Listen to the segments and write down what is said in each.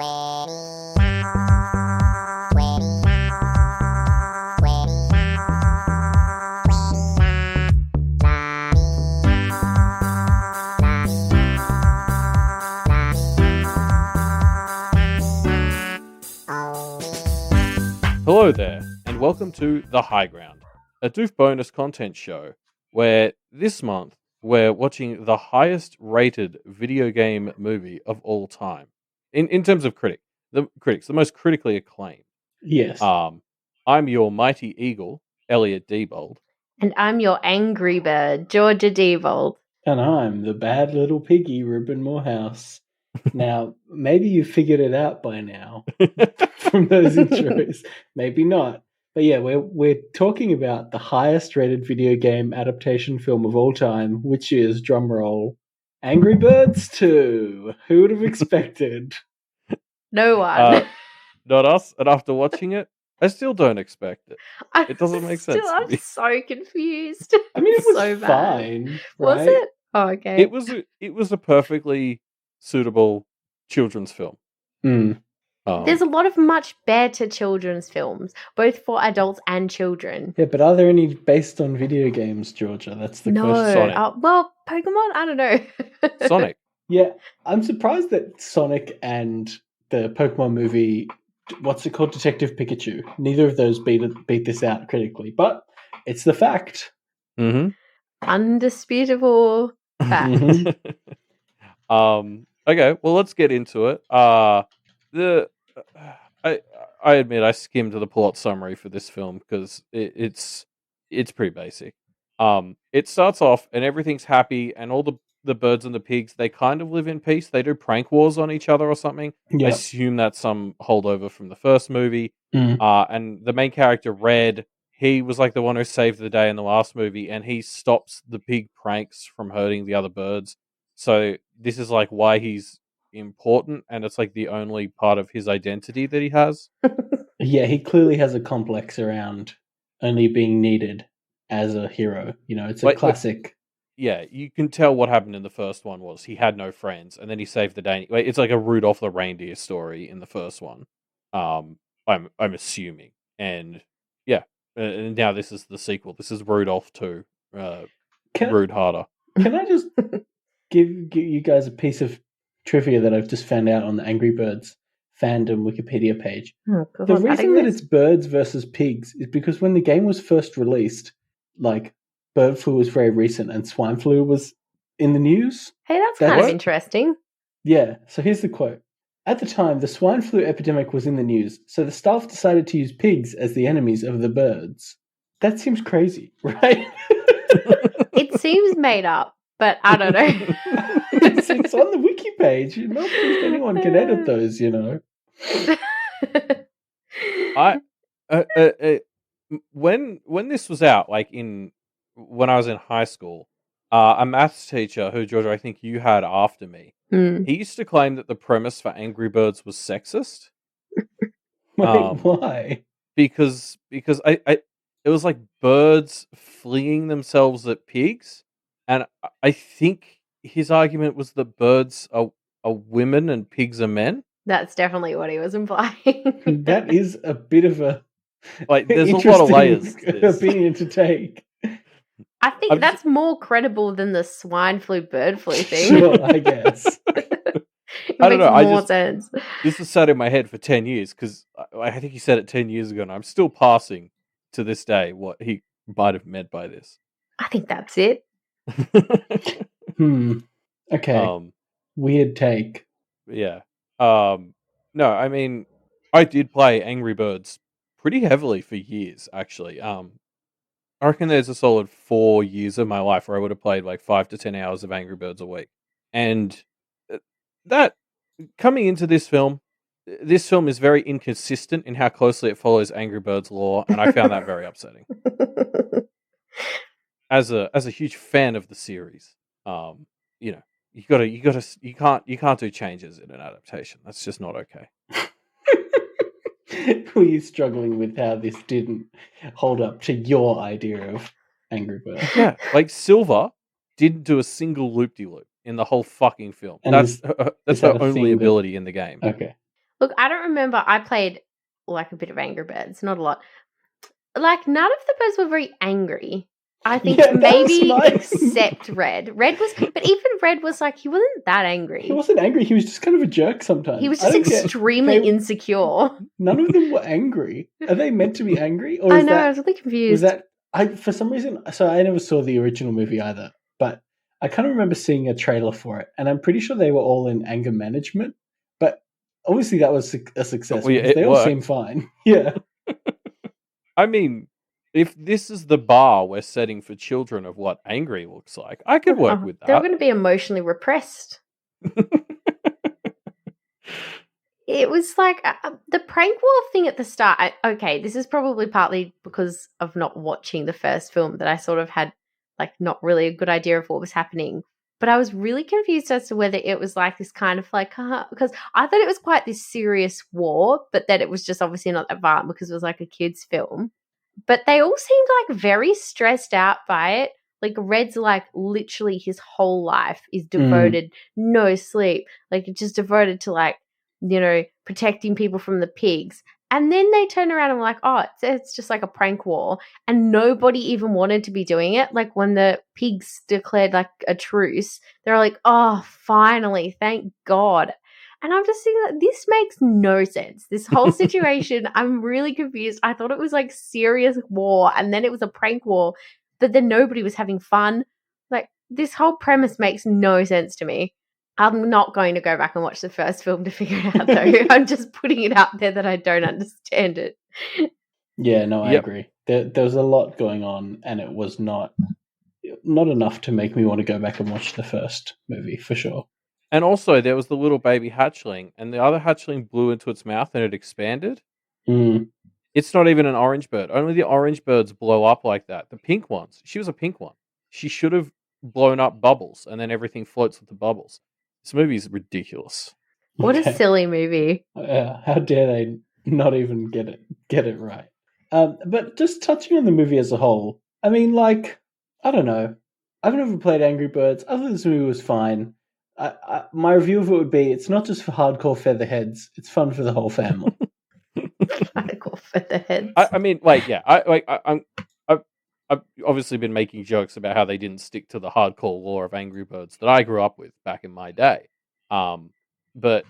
Hello there, and welcome to The High Ground, a Doof bonus content show where this month we're watching the highest rated video game movie of all time. In terms of critics, the most critically acclaimed. Yes. I'm your mighty eagle, Elliot Diebold. And I'm your angry bird, Georgia Diebold. And I'm the bad little piggy, Reuben Morehouse. Now, maybe you figured it out by now from those intros. Maybe not. But yeah, we're talking about the highest rated video game adaptation film of all time, which is, drumroll, Angry Birds 2. Who would have expected? No one. Not us. And after watching it, I still don't expect it. It doesn't make sense to me. I'm so confused. I mean, it was so bad. fine. Right? Was it? Oh, okay. It was a perfectly suitable children's film. There's a lot of much better children's films, both for adults and children. Yeah, but are there any based on video games, Georgia? That's the question. Sonic. Well, Pokemon, I don't know. Sonic. Yeah, I'm surprised that Sonic and the Pokemon movie, what's it called, Detective Pikachu, neither of those beat this out critically, but it's the fact. Mm-hmm. Undisputable fact. Okay, well, let's get into it. I admit I skimmed the plot summary for this film because it's pretty basic. It starts off and everything's happy, and all the birds and the pigs, they kind of live in peace. They do prank wars on each other or something. Yep. I assume that's some holdover from the first movie. Mm. And the main character, Red, he was like the one who saved the day in the last movie, and he stops the pig pranks from hurting the other birds. So this is like why he's important, and it's like the only part of his identity that he has. Yeah, he clearly has a complex around only being needed as a hero. You know, it's a classic. Yeah, you can tell what happened in the first one was he had no friends, and then he saved the day. It's like a Rudolph the reindeer story in the first one. I'm assuming, and yeah, and now this is the sequel. This is Rudolph 2, Rude Harder. Can I just give you guys a piece of trivia that I've just found out on the Angry Birds Fandom Wikipedia page? Oh, God, the reason that it's birds versus pigs is because when the game was first released, like, bird flu was very recent and swine flu was in the news. Hey, that's kind of interesting. Yeah, so here's the quote. At the time, the swine flu epidemic was in the news, so the staff decided to use pigs as the enemies of the birds. That seems crazy, right? It seems made up, but I don't know. It's on the wiki page. Not if anyone can edit those, you know. When this was out, like when I was in high school, a maths teacher who, Georgia, I think you had after me, he used to claim that the premise for Angry Birds was sexist. Wait, why? Because it was like birds fleeing themselves at pigs, and I think his argument was that birds are women and pigs are men. That's definitely what he was implying. That is a bit of a there's a lot of layers to this. Opinion to take. I think that's more credible than the swine flu, bird flu thing. Sure, I guess. I don't know. Makes more sense. This has sat in my head for 10 years because I think he said it 10 years ago, and I'm still parsing to this day what he might have meant by this. I think that's it. Okay. Weird take. Yeah. No, I mean, I did play Angry Birds pretty heavily for years, actually. I reckon there's a solid 4 years of my life where I would have played like 5 to 10 hours of Angry Birds a week. And that, coming into this film is very inconsistent in how closely it follows Angry Birds lore, and I found that very upsetting. As a huge fan of the series, you know, you can't do changes in an adaptation. That's just not okay. Were you struggling with how this didn't hold up to your idea of Angry Birds? Yeah, like Silver didn't do a single loop-de-loop in the whole fucking film. And that's is her that a only theme ability in the game. Okay. Look, I don't remember. I played like a bit of Angry Birds, not a lot. Like none of the birds were very angry. I think maybe except Red. Red was, but even Red was like he wasn't that angry. He wasn't angry. He was just kind of a jerk sometimes. He was just extremely insecure. None of them were angry. Are they meant to be angry? Or I know. I was really confused. For some reason? So I never saw the original movie either, but I kind of remember seeing a trailer for it, and I'm pretty sure they were all in anger management. But obviously, that was a success. Well, yeah, because they all seem fine. Yeah. I mean, if this is the bar we're setting for children of what angry looks like, I could work with that. They're going to be emotionally repressed. It was like the prank war thing at the start. Okay, this is probably partly because of not watching the first film that I sort of had like not really a good idea of what was happening. But I was really confused as to whether it was like this kind of like, because I thought it was quite this serious war, but that it was just obviously not that violent because it was like a kid's film. But they all seemed like very stressed out by it. Like Red's like literally his whole life is devoted, no sleep, like just devoted to like, you know, protecting people from the pigs. And then they turn around and were like, oh, it's just like a prank war. And nobody even wanted to be doing it. Like when the pigs declared like a truce, they were like, oh, finally, thank God. And I'm just thinking that this makes no sense. This whole situation, I'm really confused. I thought it was like serious war and then it was a prank war, but then nobody was having fun. Like this whole premise makes no sense to me. I'm not going to go back and watch the first film to figure it out, though. I'm just putting it out there that I don't understand it. Yeah, no, I agree. There was a lot going on, and it was not enough to make me want to go back and watch the first movie, for sure. And also, there was the little baby hatchling, and the other hatchling blew into its mouth and it expanded. It's not even an orange bird. Only the orange birds blow up like that. The pink ones, she was a pink one. She should have blown up bubbles, and then everything floats with the bubbles. This movie is ridiculous. What a silly movie. How dare they not even get it right. But just touching on the movie as a whole, I mean, like, I don't know. I've never played Angry Birds. I thought this movie was fine. My review of it would be, it's not just for hardcore featherheads. It's fun for the whole family. Hardcore featherheads. I mean, like, yeah. I've obviously been making jokes about how they didn't stick to the hardcore lore of Angry Birds that I grew up with back in my day. But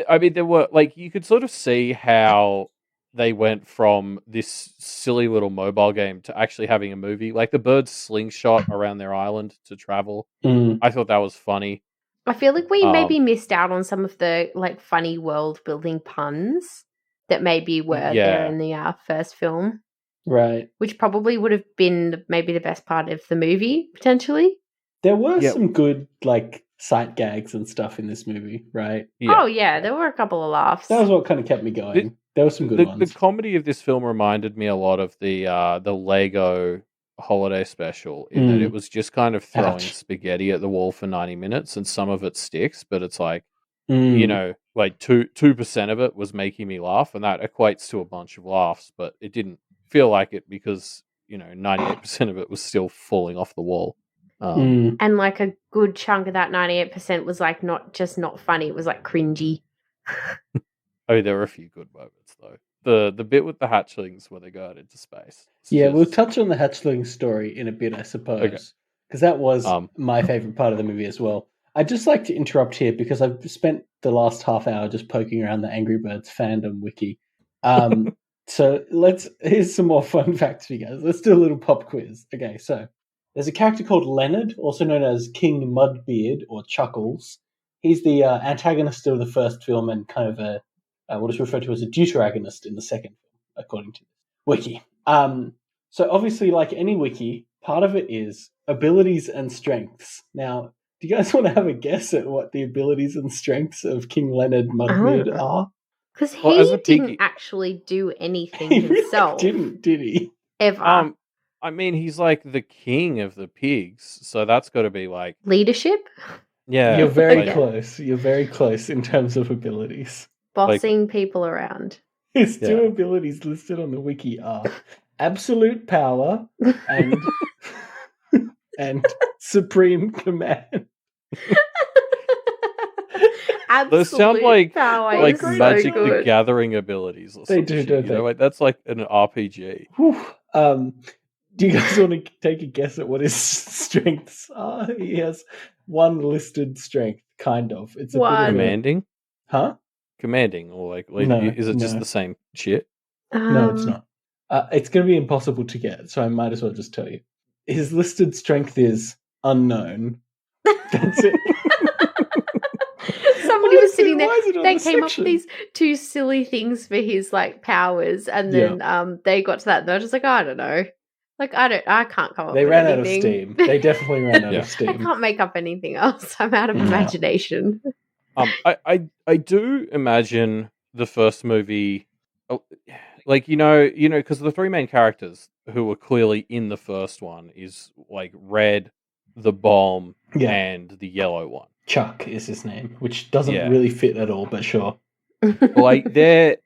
I mean, there were like you could sort of see how they went from this silly little mobile game to actually having a movie. Like the birds slingshot around their island to travel. I thought that was funny. I feel like we maybe missed out on some of the like funny world building puns that maybe were there in the first film. Right. Which probably would have been maybe the best part of the movie, potentially. There were some good, like, sight gags and stuff in this movie, right? Yeah. Oh, yeah. There were a couple of laughs. That was what kind of kept me going. There were some good ones. The comedy of this film reminded me a lot of the Lego holiday special in that it was just kind of throwing spaghetti at the wall for 90 minutes and some of it sticks, but it's like, you know, like 2% of it was making me laugh, and that equates to a bunch of laughs, but it didn't feel like it because, you know, 98% of it was still falling off the wall. And like a good chunk of that 98% was like not funny, it was like cringy. Oh, there were a few good moments though. The bit with the hatchlings where they go out into space. We'll touch on the hatchling story in a bit, I suppose, because that was my favorite part of the movie as well. I'd just like to interrupt here because I've spent the last half hour just poking around the Angry Birds fandom wiki. So here's some more fun facts for you guys. Let's do a little pop quiz. Okay, so there's a character called Leonard, also known as King Mudbeard or Chuckles. He's the antagonist of the first film and kind of what is referred to as a deuteragonist in the second film, according to the wiki. So obviously, like any wiki, part of it is abilities and strengths. Now, do you guys want to have a guess at what the abilities and strengths of King Leonard Mudbeard are? Because he didn't actually do anything himself. Really didn't, did he? Ever. I mean, he's like the king of the pigs, so that's got to be like... leadership? Yeah. You're very close. You're very close in terms of abilities. Bossing people around. His two abilities listed on the wiki are absolute power and and supreme command. absolute sound like power. like It's so Magic the good. Gathering abilities or They some do, shit. don't You know, they? like that's like an RPG. Whew. Do you guys want to take a guess at what his strengths are? He has one listed strength, kind of. It's a bit of a... Commanding, Huh? commanding, or like No, is it just no. the same shit? No, it's not. It's going to be impossible to get, so I might as well just tell you. His listed strength is unknown. That's it. Somebody was sitting there. Why is it on They this came up section? with these two silly things for his like powers, and then they got to that, and they're just like, I don't know. Like I can't come up. They with ran out of anything. steam. They definitely ran out Yeah. of steam. I can't make up anything else. I'm out of No. imagination. I do imagine the first movie, like because the three main characters who were clearly in the first one is like Red, the Bomb, Yeah. and the yellow one. Chuck is his name, which doesn't Yeah. really fit at all, but sure. Like their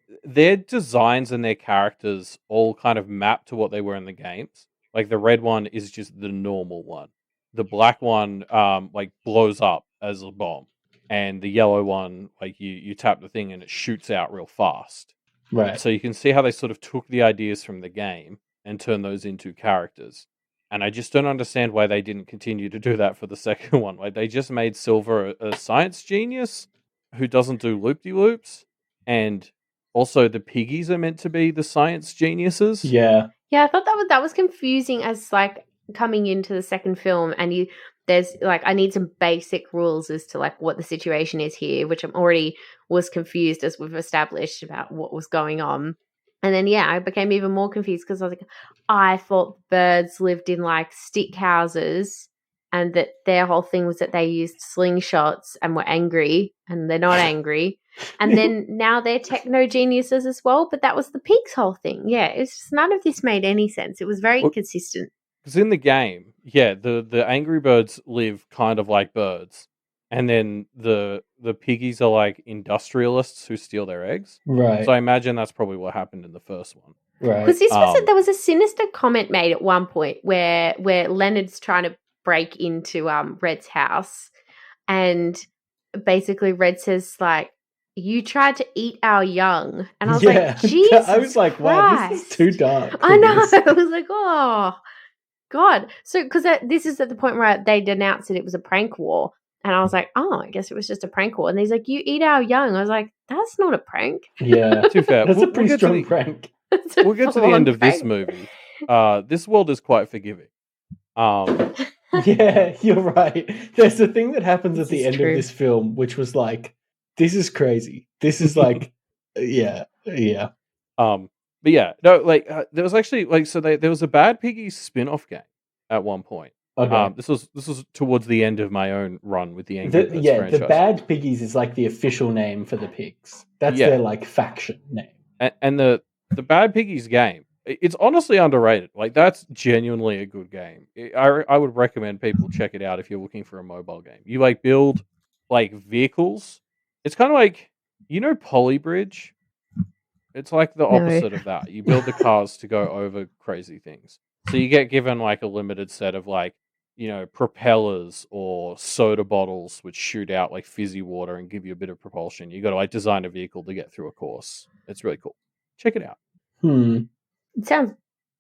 designs and their characters all kind of map to what they were in the games. Like the red one is just the normal one. The black one like blows up as a bomb. And the yellow one, like you tap the thing and it shoots out real fast. Right. So you can see how they sort of took the ideas from the game and turned those into characters. And I just don't understand why they didn't continue to do that for the second one. Like they just made Silver a science genius who doesn't do loop-de-loops, and also the piggies are meant to be the science geniuses. Yeah. Yeah, I thought that was confusing as like coming into the second film, and there's like I need some basic rules as to like what the situation is here, which I'm already was confused as we've established about what was going on. And then I became even more confused because I was like, I thought birds lived in like stick houses, and that their whole thing was that they used slingshots and were angry, and they're not angry. And then now they're techno geniuses as well, but that was the pig's whole thing. Yeah, it's just none of this made any sense. It was very inconsistent. Because in the game, the angry birds live kind of like birds, and then the piggies are like industrialists who steal their eggs. Right. So I imagine that's probably what happened in the first one. Right. Because there was a sinister comment made at one point where Leonard's trying to break into Red's house, and basically Red says like, "You tried to eat our young," and I was like, "Jesus!" I was like, "Wow, this is too dark." I know. I was like, "Oh God!" So because this is at the point where they denounced it was a prank war, and I was like, "Oh, I guess it was just a prank war." And he's like, "You eat our young." I was like, "That's not a prank." Yeah, too fair. That's a pretty strong prank. We'll get to the end of this movie. This world is quite forgiving. Yeah, you're right. There's a thing that happens at the end of this film, which was like, this is crazy. This is like, yeah. But yeah, no, like there was actually like there was a Bad Piggies spin-off game at one point. Okay. This was towards the end of my own run with the Angry Birds franchise. The Bad Piggies is like the official name for the pigs. That's their like faction name. And the Bad Piggies game, it's honestly underrated. Like that's genuinely a good game. I would recommend people check it out if you're looking for a mobile game. You like build like vehicles. It's kind of like Polybridge. It's like the opposite of that. You build the cars to go over crazy things. So you get given like a limited set of like propellers or soda bottles which shoot out like fizzy water and give you a bit of propulsion. You got to like design a vehicle to get through a course. It's really cool. Check it out. It sounds.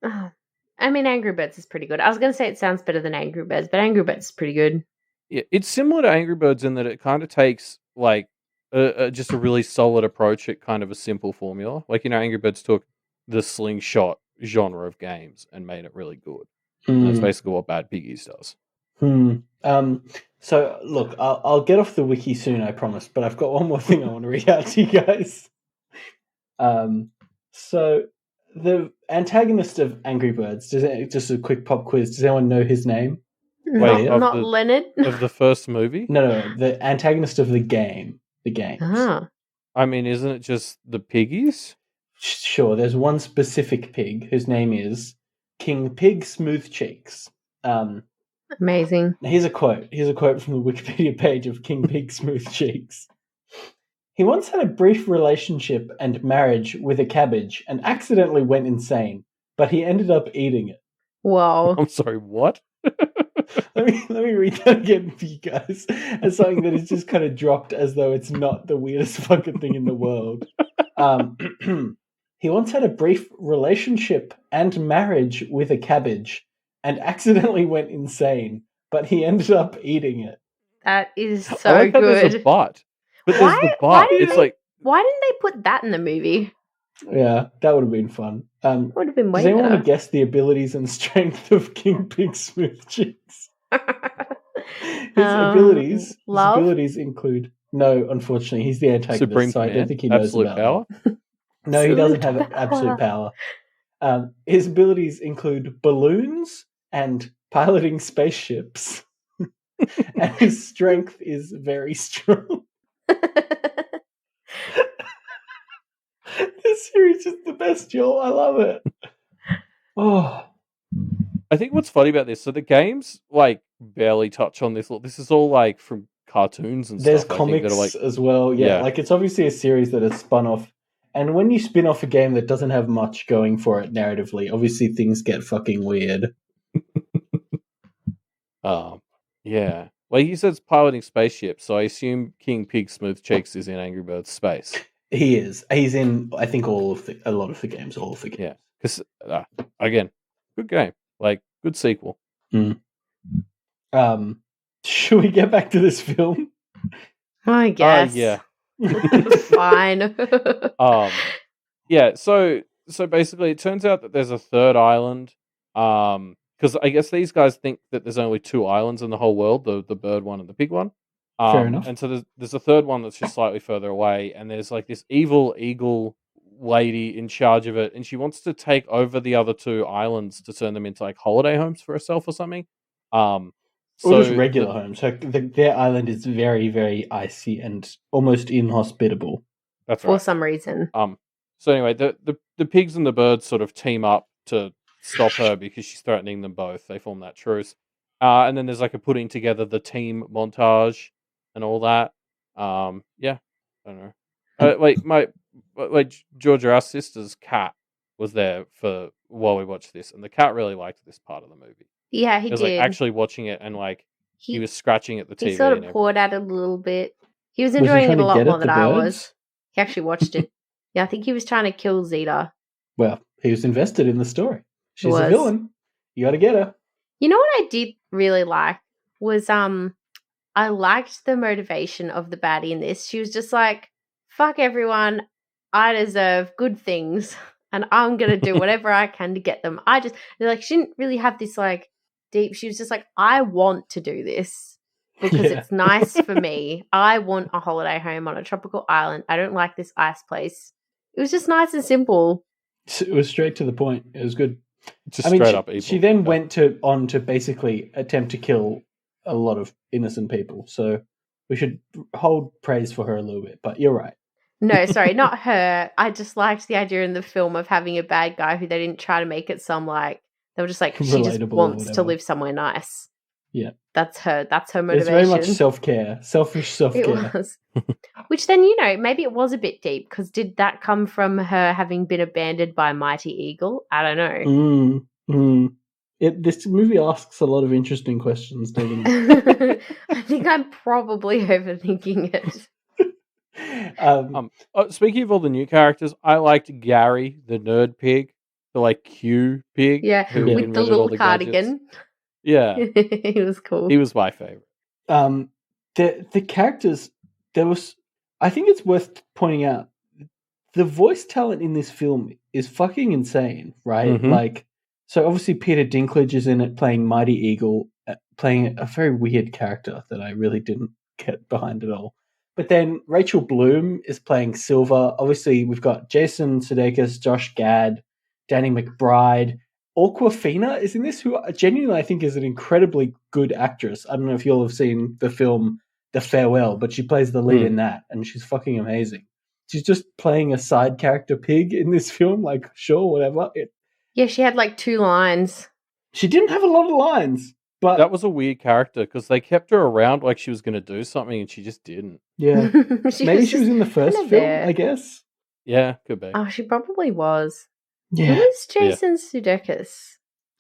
I mean, Angry Birds is pretty good. I was going to say it sounds better than Angry Birds, but Angry Birds is pretty good. Yeah, it's similar to Angry Birds in that it kind of takes like just a really solid approach at kind of a simple formula. Like Angry Birds took the slingshot genre of games and made it really good. And that's basically what Bad Piggies does. So look, I'll get off the wiki soon, I promise. But I've got one more thing I want to read out to you guys. So the antagonist of Angry Birds, just a quick pop quiz, does anyone know his name? Wait, not Leonard? Of the first movie? No, the antagonist of the game. The games. I mean, isn't it just the piggies? Sure, there's one specific pig whose name is King Pig Smooth Cheeks. Amazing. Here's a quote from the Wikipedia page of King Pig Smooth Cheeks. He once had a brief relationship and marriage with a cabbage and accidentally went insane, but he ended up eating it. Whoa. I'm sorry, what? Let me read that again for you guys as something that is just kind of dropped as though it's not the weirdest fucking thing in the world. He once had a brief relationship and marriage with a cabbage and accidentally went insane, but he ended up eating it. That is I so like how there's a good. but. But there's the Why but. did It's they- like, Why didn't they put that in the movie? Yeah, that would have been fun. Would have been way Does anyone want better. to guess the abilities and strength of King Pig Smooth Cheeks? His abilities include unfortunately, he's the antagonist, Supreme so I Command, don't think he knows absolute about power. them. No, he doesn't have Absolute absolute power. His abilities include balloons and piloting spaceships. And his strength is very strong. This series is the best, Joel. I love it. Oh, I think what's funny about this, so the games like barely touch on this. This is all like from cartoons and there's stuff. comics I think that are like, as well. Yeah, Yeah. like it's obviously a series that has spun off. And when you spin off a game that doesn't have much going for it narratively, obviously things get fucking weird. Yeah. Well, he says piloting spaceships, so I assume King Pig Smooth Cheeks is in Angry Birds Space. He is. He's in, I think, a lot of the games. All of the games. Yeah. Because, again, good game. Like, good sequel. Should we get back to this film? I guess. Yeah. Fine. Yeah, so basically it turns out that there's a third island. Because I guess these guys think that there's only two islands in the whole world, the bird one and the pig one. Fair enough. And so there's a third one that's just slightly further away, and there's like this evil eagle lady in charge of it, and she wants to take over the other two islands to turn them into like holiday homes for herself or something. Or just regular homes. So their island is very, very icy and almost inhospitable. That's right. For some reason. So anyway, the pigs and the birds sort of team up to stop her because she's threatening them both. They form that truce. And then there's like a putting together the team montage and all that. Yeah, I don't know. Georgia, our sister's cat was there for while we watched this, and the cat really liked this part of the movie. Yeah, he It was did. like actually watching it, and like he was scratching at the TV. He sort of and poured at it a little bit. He was he enjoying trying it a to lot get more at than the I birds? was. He actually watched it. Yeah, I think he was trying to kill Zeta. Well, he was invested in the story. She's a Was. villain. You got to get her. You know what I did really like was I liked the motivation of the baddie in this. She was just like, fuck everyone, I deserve good things and I'm gonna do whatever I can to get them. She didn't really have this like deep, she was just like, I want to do this because it's nice for me. I want a holiday home on a tropical island. I don't like this ice place. It was just nice and simple. It was straight to the point. It was good. Just straight up evil. She then went on to basically attempt to kill a lot of innocent people. So we should hold praise for her a little bit. But you're right. No, sorry, not her. I just liked the idea in the film of having a bad guy who they didn't try to make it some like they were just like she just Relatable or wants to whatever. live somewhere nice. Yeah. That's her motivation. It's very much self-care. Selfish self-care. It was. Which then, maybe it was a bit deep because did that come from her having been abandoned by a mighty eagle? I don't know. This movie asks a lot of interesting questions, doesn't it? I think I'm probably overthinking it. Speaking of all the new characters, I liked Gary, the nerd pig, the like Q pig. Yeah, with the little cardigan. Yeah. He was cool. He was my favorite. The characters, I think it's worth pointing out, the voice talent in this film is fucking insane, right? Mm-hmm. Like, so obviously Peter Dinklage is in it playing Mighty Eagle, playing a very weird character that I really didn't get behind at all. But then Rachel Bloom is playing Silver. Obviously, we've got Jason Sudeikis, Josh Gad, Danny McBride. Awkwafina is in this, who genuinely I think is an incredibly good actress. I don't know if you'll have seen the film The Farewell, but she plays the lead in that, and she's fucking amazing. She's just playing a side character pig in this film, like, sure, whatever. Yeah, she had like 2 lines. She didn't have a lot of lines, but... That was a weird character, because they kept her around like she was going to do something, and she just didn't. Yeah. Maybe she was in the first film, I guess. Yeah, could be. Oh, she probably was. Yeah. Who is Jason Sudeikis?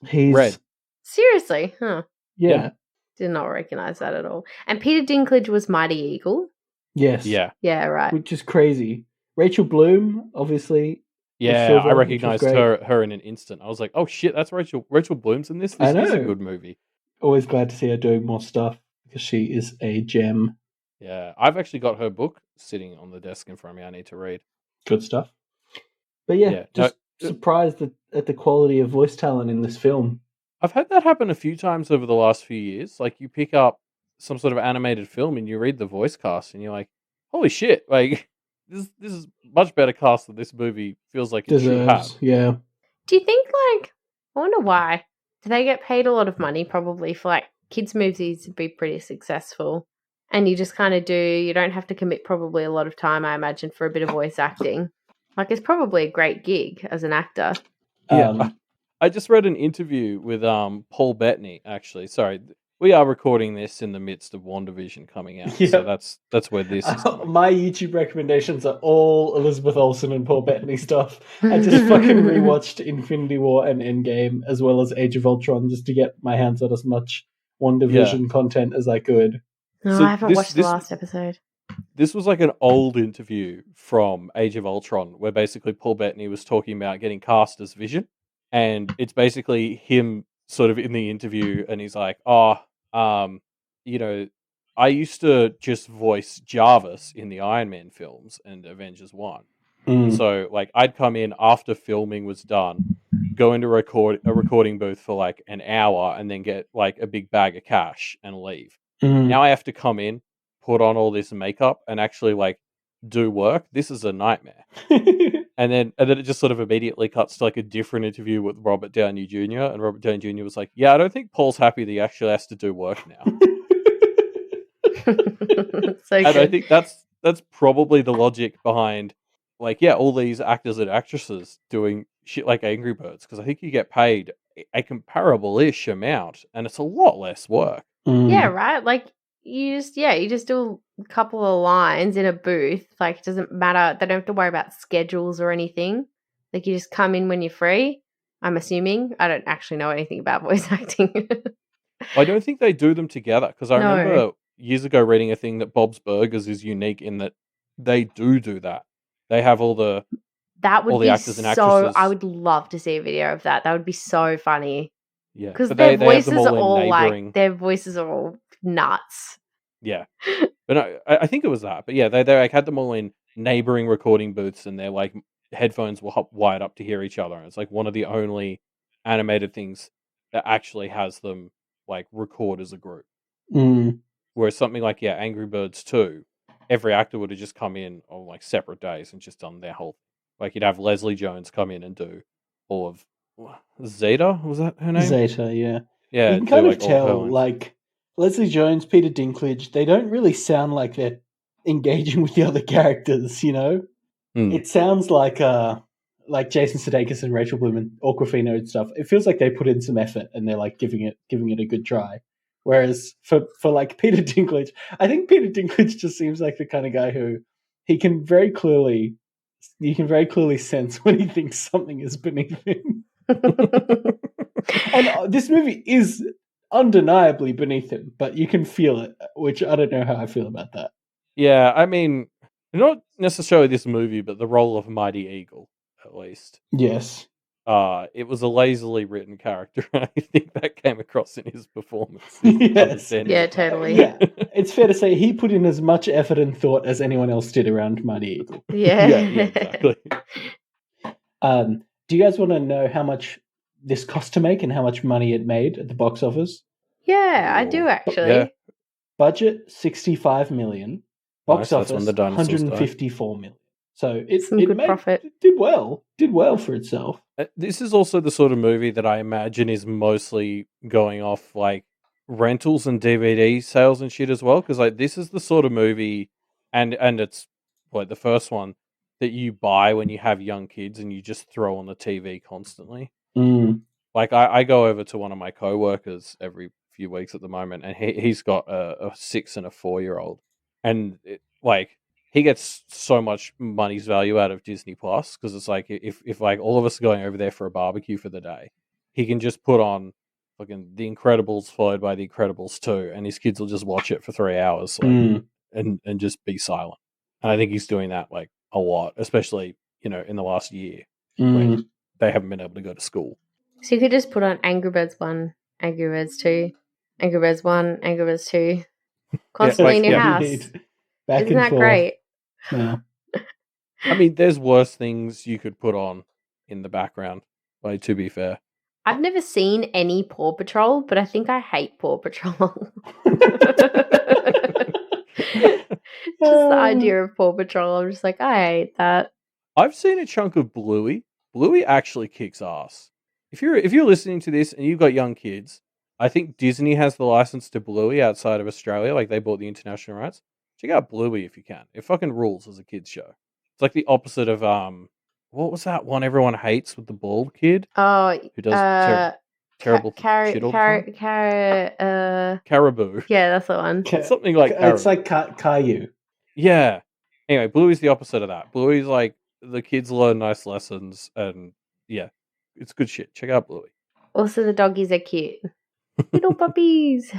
He's Red. Seriously? Huh. Yeah. Did not recognize that at all. And Peter Dinklage was Mighty Eagle. Yes. Yeah. Yeah, right. Which is crazy. Rachel Bloom, obviously. was Yeah, Silver, I which was recognized great. her in an instant. I was like, oh shit, that's Rachel Bloom's in this? I This is a know. good movie. Always glad to see her doing more stuff because she is a gem. Yeah, I've actually got her book sitting on the desk in front of me. I need to read. Good stuff. But yeah, just surprised at the quality of voice talent in this film. I've had that happen a few times over the last few years. Like, you pick up some sort of animated film and you read the voice cast and you're like, holy shit, like, this is much better cast than this movie feels like it should have. Yeah. Do you think, like, I wonder why. Do they get paid a lot of money probably for, like, kids' movies to be pretty successful? And you just kind of you don't have to commit probably a lot of time, I imagine, for a bit of voice acting. Like, it's probably a great gig as an actor. Yeah. I just read an interview with Paul Bettany, actually. Sorry, we are recording this in the midst of WandaVision coming out. Yep. So that's where this is coming. My YouTube recommendations are all Elizabeth Olsen and Paul Bettany stuff. I just fucking rewatched Infinity War and Endgame as well as Age of Ultron just to get my hands on as much WandaVision content as I could. No, I haven't watched the last episode. This was like an old interview from Age of Ultron where basically Paul Bettany was talking about getting cast as Vision. And it's basically him sort of in the interview and he's like, you know, I used to just voice Jarvis in the Iron Man films and Avengers 1. So, like, I'd come in after filming was done, go into a recording booth for like an hour and then get like a big bag of cash and leave. Now I have to come in, put on all this makeup and actually like do work. This is a nightmare. And then it just sort of immediately cuts to like a different interview with Robert Downey Jr. And Robert Downey Jr. was like, yeah, I don't think Paul's happy that he actually has to do work now. And I think that's probably the logic behind like, yeah, all these actors and actresses doing shit like Angry Birds, because I think you get paid a comparable-ish amount and it's a lot less work. Yeah, right? Like, you just do a couple of lines in a booth. Like, it doesn't matter. They don't have to worry about schedules or anything. Like, you just come in when you're free, I'm assuming. I don't actually know anything about voice acting. I don't think they do them together, because I remember years ago reading a thing that Bob's Burgers is unique in that they do that. They have all the actors and actresses. I would love to see a video of that. That would be so funny. Yeah, because their voices are all like their voices are all nuts. Yeah, but no, I think it was that. But yeah, they like had them all in neighboring recording booths, and their like headphones were wired up to hear each other. And it's like one of the only animated things that actually has them like record as a group. Whereas something like Angry Birds 2, every actor would have just come in on like separate days and just done their whole. Like you'd have Leslie Jones come in and do all of Zeta. Was that her name? Zeta, yeah. Yeah, you can kind of tell like Leslie Jones, Peter Dinklage, they don't really sound like they're engaging with the other characters, you know? It sounds like Jason Sudeikis and Rachel Bloom and Awkwafina and stuff. It feels like they put in some effort and they're like giving it a good try. Whereas for like Peter Dinklage, I think Peter Dinklage just seems like the kind of guy who you can very clearly sense when he thinks something is beneath him. And this movie is undeniably beneath him, but you can feel it, which I don't know how I feel about that. Yeah, I mean, not necessarily this movie, but the role of Mighty Eagle, at least. Yes. It was a lazily written character, and I think that came across in his performance. Yes. Yeah, totally. Yeah, it's fair to say he put in as much effort and thought as anyone else did around Mighty Eagle. Yeah. yeah, exactly. Do you guys want to know how much this cost to make and how much money it made at the box office? Yeah, I do actually. Yeah. Budget $65 million. Box office $154 million. So profit. It did well for itself. This is also the sort of movie that I imagine is mostly going off like rentals and DVD sales and shit as well. Because like this is the sort of movie, and it's like the first one that you buy when you have young kids and you just throw on the TV constantly. Like I go over to one of my coworkers every few weeks at the moment, and he's got a 6 and a 4-year-old, and he gets so much money's value out of Disney Plus because it's like if like all of us are going over there for a barbecue for the day, he can just put on fucking The Incredibles followed by The Incredibles 2, and his kids will just watch it for 3 hours, and just be silent. And I think he's doing that like a lot, especially in the last year when they haven't been able to go to school. So you could just put on Angry Birds 1, Angry Birds 2, Angry Birds 1, Angry Birds 2, constantly in your house. Back Isn't and that forth. great? Yeah. I mean, there's worse things you could put on in the background, like, to be fair. I've never seen any Paw Patrol, but I think I hate Paw Patrol. Just the idea of Paw Patrol, I'm just like, I hate that. I've seen a chunk of Bluey. Bluey actually kicks ass. If you're listening to this and you've got young kids, I think Disney has the license to Bluey outside of Australia. Like, they bought the international rights. Check out Bluey if you can. It fucking rules as a kids show. It's like the opposite of what was that one everyone hates with the bald kid? Oh, who does terrible shit all the time? Caribou. Yeah, that's the one. It's something like Caribou. It's like Caillou. Yeah. Anyway, Bluey's the opposite of that. Bluey's like the kids learn nice lessons, and yeah, it's good shit. Check out Bluey. Also, the doggies are cute. Little puppies.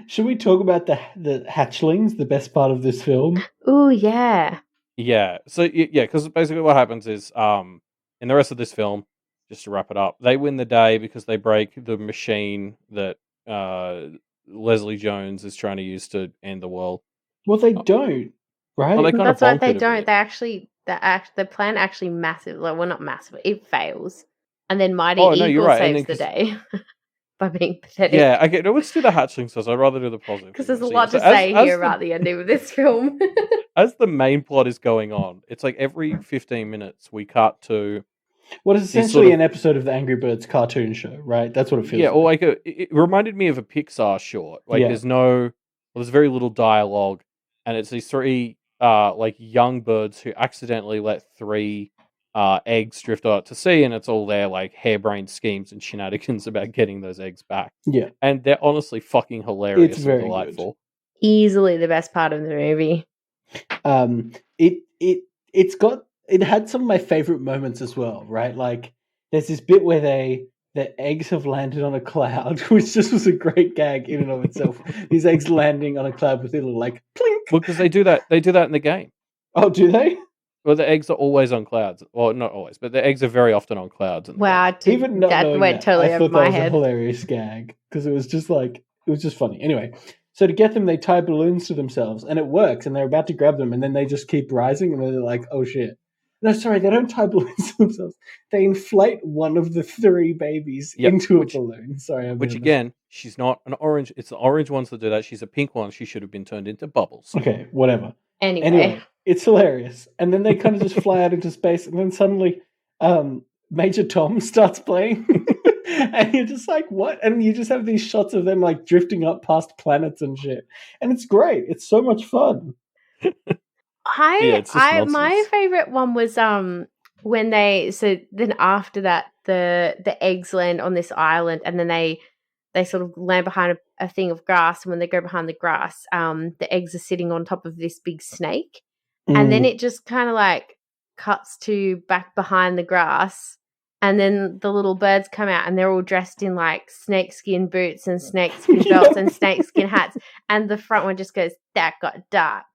Should we talk about the hatchlings, the best part of this film? Ooh, yeah. Yeah. So yeah, because basically what happens is, in the rest of this film, just to wrap it up, they win the day because they break the machine that Leslie Jones is trying to use to end the world. Well, they don't, right? Well, they kind That's of right, they bonk it a don't. bit. They actually, the plan actually massive. Like, well, not massive. It fails, and then Mighty Oh, no, you're Eagle right, and saves then the day by being pathetic. Yeah, okay. No, let's do the hatchlings first. I'd rather do the positive Because things. there's a So, lot yeah, to so say as here the- about the ending of this film. As the main plot is going on, it's like every 15 minutes we cut to What is essentially an episode of the Angry Birds cartoon show, right? That's what it feels or like. like it reminded me of a Pixar short. Like, there's very little dialogue, and it's these three like young birds who accidentally let three eggs drift out to sea, and it's all their like harebrained schemes and shenanigans about getting those eggs back. Yeah. And they're honestly fucking hilarious It's very and delightful. Easily the best part of the movie. It had some of my favorite moments as well, right? Like, there's this bit where the eggs have landed on a cloud, which just was a great gag in and of itself. These eggs landing on a cloud with a little like plink. Well, because they do that in the game. Oh, do they? Well, the eggs are always on clouds. Well, not always, but the eggs are very often on clouds. Wow, Even not that knowing went that, totally I over thought my that was head. a hilarious gag because it was just funny. Anyway, so to get them, they tie balloons to themselves, and it works. And they're about to grab them, and then they just keep rising, and then they're like, "Oh shit!" No, sorry, they don't tie balloons to themselves. They inflate one of the three babies into a balloon. Sorry, which again, she's not an orange. It's the orange ones that do that. She's a pink one. She should have been turned into bubbles. Okay, whatever. Anyway, it's hilarious. And then they kind of just fly out into space, and then suddenly Major Tom starts playing. And you're just like, what? And you just have these shots of them like drifting up past planets and shit. And it's great. It's so much fun. My favorite one was when then after that the eggs land on this island, and then they sort of land behind a thing of grass, and when they go behind the grass, the eggs are sitting on top of this big snake. And then it just kind of like cuts to back behind the grass, and then the little birds come out, and they're all dressed in like snakeskin boots and snakeskin belts and snakeskin hats, and the front one just goes, "That got dark."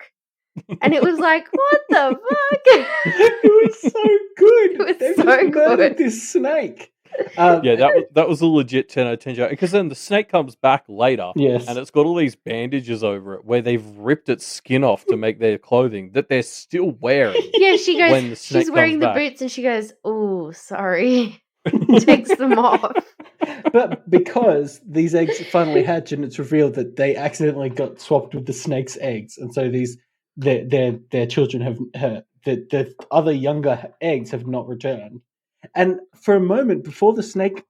And it was like, what the fuck? It was so good. They've just murdered this snake. That was a legit 10 out of 10 joke, because then the snake comes back later, yes, and it's got all these bandages over it where they've ripped its skin off to make their clothing that they're still wearing. Yeah, she goes, when the snake she's wearing comes the back. boots, and she goes, "Oh, sorry." Takes them off. But because these eggs finally hatch, and it's revealed that they accidentally got swapped with the snake's eggs, and so their children have the other younger eggs have not returned. And for a moment before the snake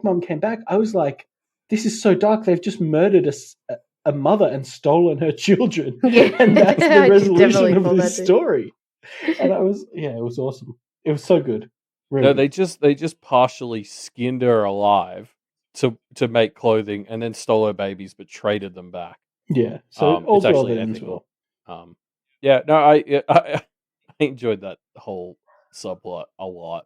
mom came back, I was like, this is so dark. They've just murdered a mother and stolen her children. Yeah. And that's the resolution of this story. And it was awesome. It was so good. Really. No, they just partially skinned her alive to make clothing, and then stole her babies but traded them back. Yeah. So it's actually ethical. I enjoyed that whole subplot a lot.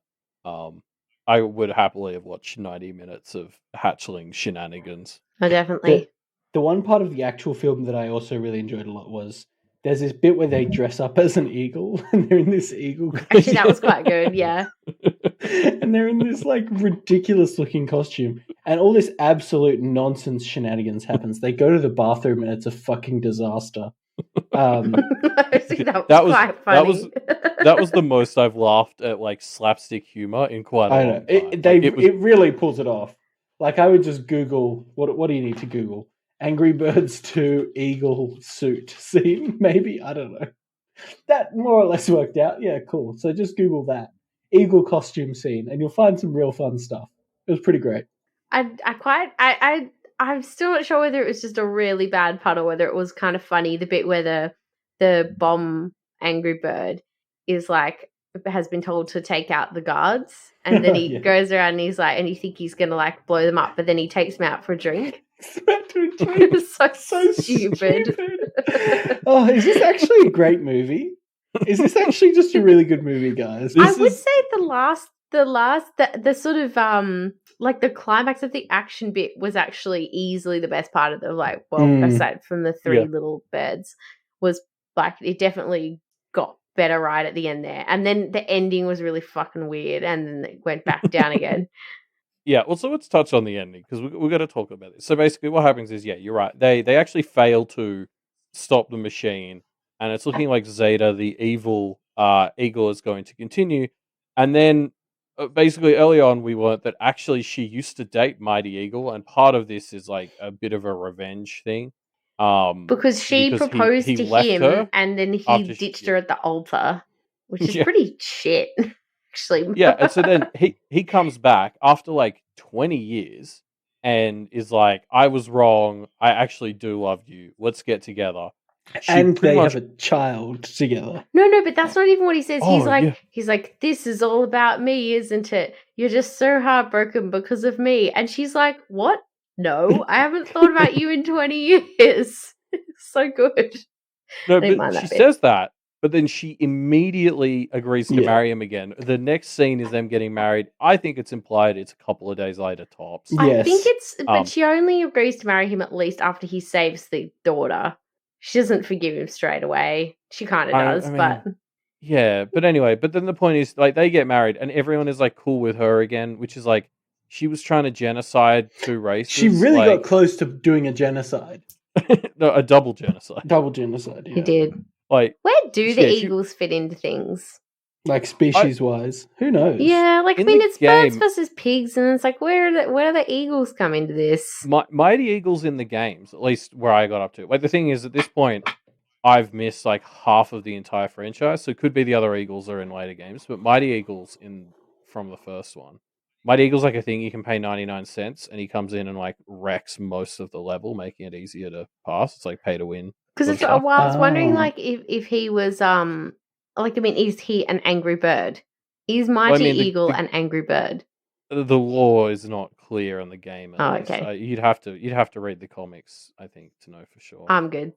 I would happily have watched 90 minutes of hatchling shenanigans. Oh, definitely. The one part of the actual film that I also really enjoyed a lot was there's this bit where they dress up as an eagle and they're in this eagle Actually, that was quite good. Yeah. and they're in this like ridiculous looking costume and all this absolute nonsense shenanigans happens. They go to the bathroom and it's a fucking disaster. that was quite funny. That was the most I've laughed at like slapstick humor in quite a long time. It really pulls it off. Like I would just Google what do you need to Google? Angry Birds 2 eagle suit scene, maybe, I don't know. That more or less worked out. Yeah, cool. So just Google that eagle costume scene, and you'll find some real fun stuff. It was pretty great. I'm still not sure whether it was just a really bad pun or whether it was kind of funny. The bit where the bomb Angry Bird is like has been told to take out the guards, and then he goes around and he's like, and you think he's gonna like blow them up, but then he takes them out for a drink. It was so stupid. Oh, is this actually a great movie? Is this actually just a really good movie, guys? I would say the sort of like the climax of the action bit was actually easily the best part of the aside from the three little birds, was like it definitely got better right at the end there, and then the ending was really fucking weird, and then it went back down again. Yeah, well, so let's touch on the ending because we're going to talk about this. So basically, what happens is, you're right. They actually fail to stop the machine, and it's looking like Zeta, the evil eagle, is going to continue. And then, basically, early on, we learned that actually she used to date Mighty Eagle, and part of this is like a bit of a revenge thing. Because she proposed to him, and then he ditched her at the altar, which is pretty shit. Actually. Yeah, and so then he comes back after like 20 years and is like, I was wrong. I actually do love you. Let's get together. And they have a child together. No, but that's not even what he says. He's like, this is all about me, isn't it? You're just so heartbroken because of me. And she's like, what? No, I haven't thought about you in 20 years. It's so good. No, but she says that. But then she immediately agrees to marry him again. The next scene is them getting married. I think it's implied it's a couple of days later, tops. I think it's, but she only agrees to marry him at least after he saves the daughter. She doesn't forgive him straight away. She kind of does, but... Yeah, but anyway, but then the point is, like, they get married and everyone is, like, cool with her again, which is, like, she was trying to genocide two races. She really got close to doing a genocide. No, a double genocide. Double genocide, yeah. He did. Like, where do the eagles fit into things? Like species-wise, who knows? Yeah, like it's birds versus pigs, and it's like where do the eagles come into this? Mighty Eagles in the games, at least where I got up to. Like the thing is, at this point, I've missed like half of the entire franchise, so it could be the other Eagles are in later games, but Mighty Eagles from the first one. Mighty Eagles like a thing you can pay 99 cents, and he comes in and like wrecks most of the level, making it easier to pass. It's like pay to win. Because I was wondering, like, if he was, is he an angry bird? Is Mighty Eagle an angry bird? The law is not clear in the game. Okay. You'd have to read the comics, I think, to know for sure. I'm good.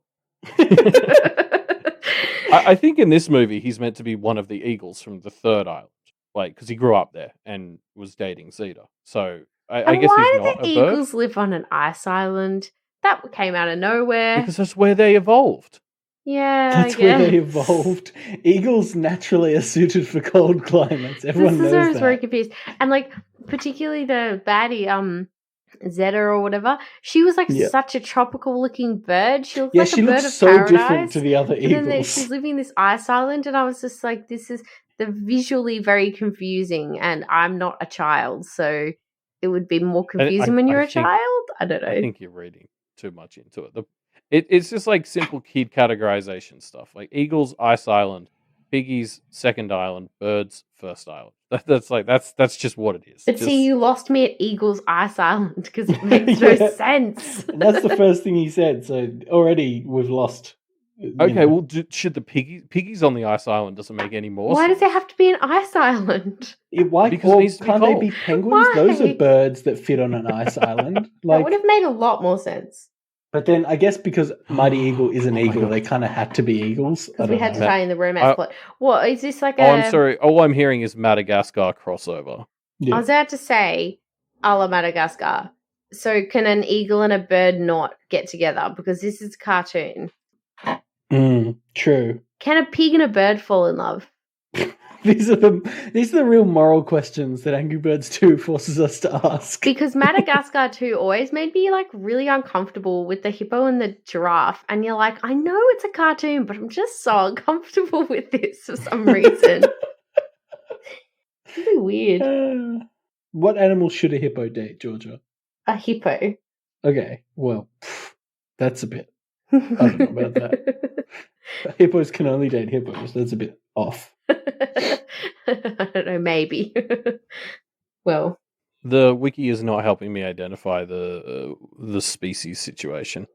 I think in this movie he's meant to be one of the eagles from the third island, like because he grew up there and was dating Zeta. So I guess he's not a bird. Why do the eagles live on an ice island? That came out of nowhere. Because that's where they evolved. Yeah, that's where they evolved. Eagles naturally are suited for cold climates. Everyone knows that. I was very confused, and like particularly the baddie, Zeta or whatever. She was like such a tropical-looking bird. She looked like a bird of so paradise. Different to the other eagles. And then she's living in this ice island, and I was just like, this is visually very confusing. And I'm not a child, so it would be more confusing when you're a child. I don't know. I think you're reading too much into it. It's just like simple kid categorization stuff. Like eagles, ice island; piggies, second island; birds, first island. That's just what it is. But see, you lost me at Eagles Ice Island because it makes no sense. And that's the first thing he said. So already we've lost. Okay, well, should the piggies on the ice island doesn't make any more sense? Why does there have to be an ice island? Because can't they be penguins? Why? Those are birds that fit on an ice island. That would have made a lot more sense. But then I guess because Mighty Eagle is an eagle, they kind of had to be eagles. Because we had to tie in the romance plot. What, is this like I'm sorry. All I'm hearing is Madagascar crossover. Yeah. I was about to say, a la Madagascar. So can an eagle and a bird not get together? Because this is a cartoon. True. Can a pig and a bird fall in love? These are the real moral questions that Angry Birds 2 forces us to ask. Because Madagascar 2 always made me like really uncomfortable with the hippo and the giraffe. And you're like, I know it's a cartoon, but I'm just so uncomfortable with this for some reason. It's really weird. What animal should a hippo date, Georgia? A hippo. Okay, well, that's a bit. I don't know about that. Hippos can only date hippos. That's a bit off. I don't know, maybe. Well, The wiki is not helping me identify the species situation.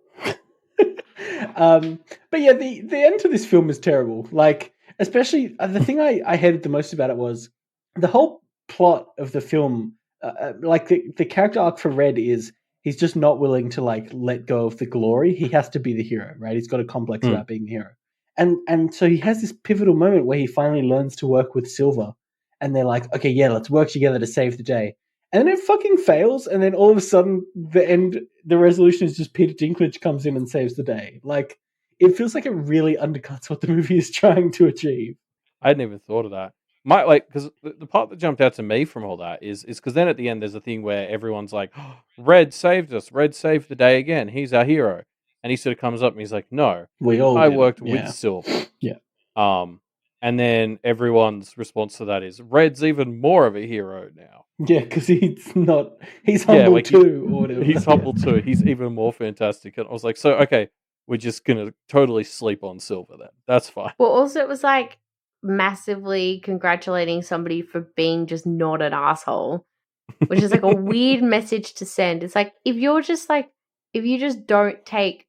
But yeah, the end to this film is terrible. Like, especially the thing I hated the most about it was the whole plot of the film. Like the character arc for Red is he's just not willing to like let go of the glory. He has to be the hero, right? He's got a complex about being the hero, and so he has this pivotal moment where he finally learns to work with Silver, and they're like, okay, yeah, let's work together to save the day. And then it fucking fails, and then all of a sudden, the resolution is just Peter Dinklage comes in and saves the day. Like, it feels like it really undercuts what the movie is trying to achieve. I hadn't even thought of that. Because the part that jumped out to me from all that is because then at the end there's a thing where everyone's like, oh, Red saved us. Red saved the day again. He's our hero. And he sort of comes up and he's like, no, I worked with Silver. Yeah. And then everyone's response to that is, Red's even more of a hero now. Yeah, because he's humble too, or whatever. He's humble too. He's even more fantastic. And I was like, so, okay, we're just going to totally sleep on Silver then. That's fine. Well, also it was like massively congratulating somebody for being just not an asshole, which is like a weird message to send. It's like, if you just don't take,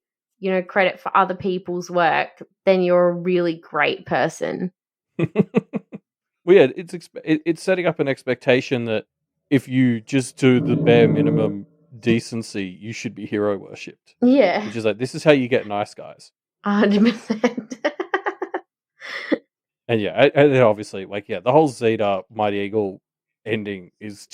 credit for other people's work, then you're a really great person. Well, yeah, it's setting up an expectation that if you just do the bare minimum decency, you should be hero worshipped. Yeah. Which is like, this is how you get nice guys. 100%. And yeah, and then obviously, the whole Zeta Mighty Eagle ending is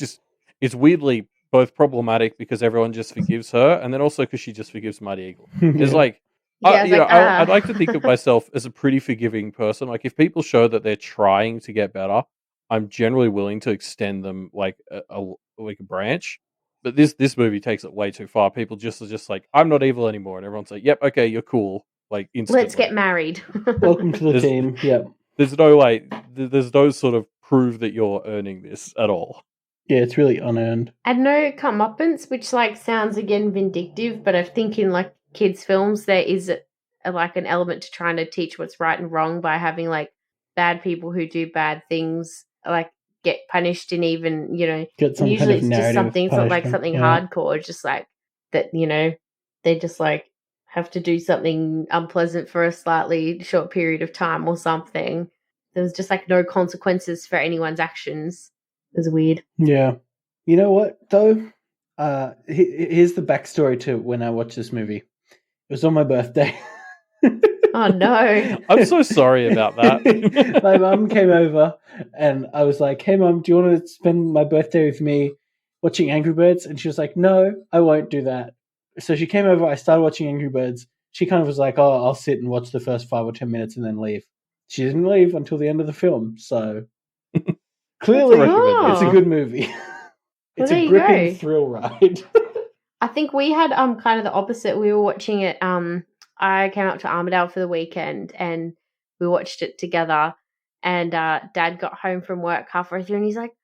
it's weirdly both problematic because everyone just forgives her, and then also because she just forgives Mighty Eagle. It's like, I'd like to think of myself as a pretty forgiving person. Like, if people show that they're trying to get better, I'm generally willing to extend them like a branch. But this movie takes it way too far. People are just like, I'm not evil anymore, and everyone's like, yep, okay, you're cool. Like, instantly. Let's get married. Welcome to the team. Yep. There's no sort of prove that you're earning this at all. Yeah, it's really unearned. And no comeuppance, which like sounds again vindictive, but I think in like kids' films there is like an element to trying to teach what's right and wrong by having like bad people who do bad things like get punished, and even get some usually kind of it's just something. It's not like something hardcore. Just like that, they just like have to do something unpleasant for a slightly short period of time or something. There was just like no consequences for anyone's actions. It was weird. Yeah. You know what, though? Here's the backstory to when I watched this movie. It was on my birthday. Oh, no. I'm so sorry about that. My mum came over and I was like, hey, Mum, do you want to spend my birthday with me watching Angry Birds? And she was like, no, I won't do that. So she came over, I started watching Angry Birds. She kind of was like, oh, I'll sit and watch the first 5 or 10 minutes and then leave. She didn't leave until the end of the film, so clearly it's a good movie. It's a gripping thrill ride. I think we had kind of the opposite. We were watching it. I came up to Armidale for the weekend and we watched it together. And Dad got home from work halfway through and he's like,